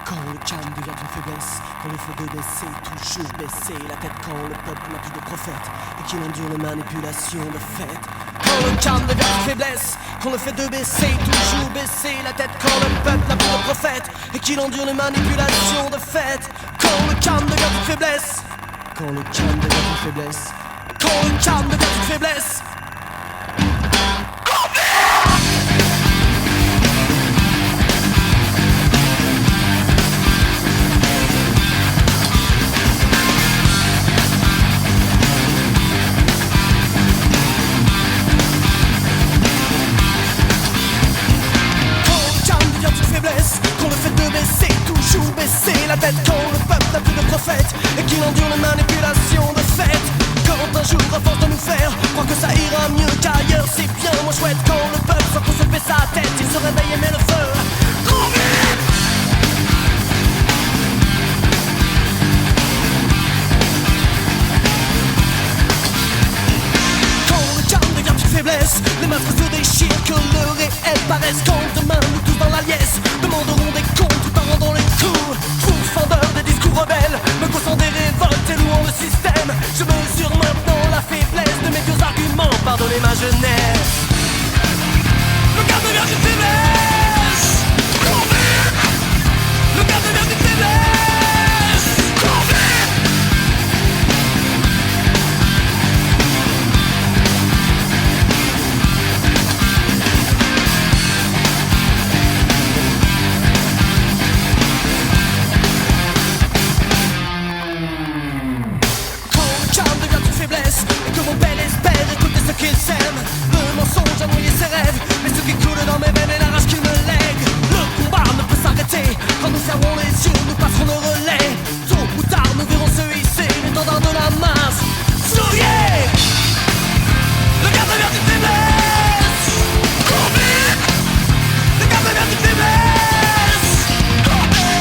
Quand le calme devient une faiblesse, quand le feu de baisser, toujours baisser la tête, quand le peuple n'a plus de prophète et qu'il endure les manipulations de fait. Quand le calme devient une faiblesse, quand le fait de baisser, toujours baisser la tête, quand le peuple n'a plus de prophète et qu'il endure les manipulations de fait. Quand le calme devient une faiblesse, quand le calme devient une faiblesse, quand le calme devient une faiblesse. Quand le fait de baisser, toujours baisser la tête, quand le peuple n'a plus de prophète et qu'il endure les manipulations de fait. Quand un jour à force de nous faire croire que ça ira mieux qu'ailleurs, c'est bien moins chouette. Quand le peuple sans qu'on se fait sa tête, il se réveille et met le feu. Trop vite. Quand le calme devient une faiblesse, les masques se déchirent, que le réel paraisse. Quand demain nous tous dans la liesse demanderont des comptes tout en rendant les coups. Pourfendeurs des discours rebelles, me causant des révoltes et louant le système. Je mesure maintenant la faiblesse de mes vieux arguments. Pardonnez ma jeunesse. Le calme devient une faiblesse. Cours vite. Le calme devient une faiblesse. Cours vite. Et que mon père espère écouter ce qu'il sème. Le mensonge a noyé ses rêves, mais ce qui coule dans mes veines est la rage qu'il me lègue. Le combat ne peut s'arrêter, quand nous fermerons les yeux, nous passerons le relais. Tôt ou tard, nous verrons se hisser l'étendard de la masse. Souriez. Le gars devient une faiblesse. Cours vite. Le gars devient une faiblesse. Cours vite.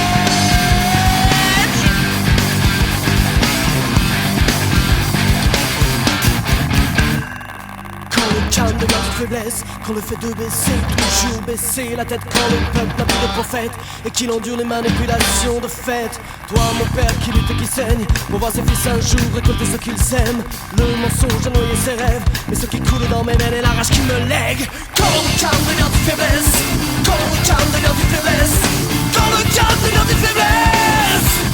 Calme devient une faiblesse, quand le fait de baisser, toujours baisser la tête, quand le peuple n'a plus de prophète et qu'il endure les manipulations de fait. Toi mon père qui lutte et qui saigne pour voir ses fils un jour récolter ce qu'ils aiment. Le mensonge a noyé ses rêves, mais ce qui coule dans mes veines est la rage qui me lègue. Quand le calme devient une faiblesse, quand le calme devient une faiblesse, quand le calme devient une faiblesse.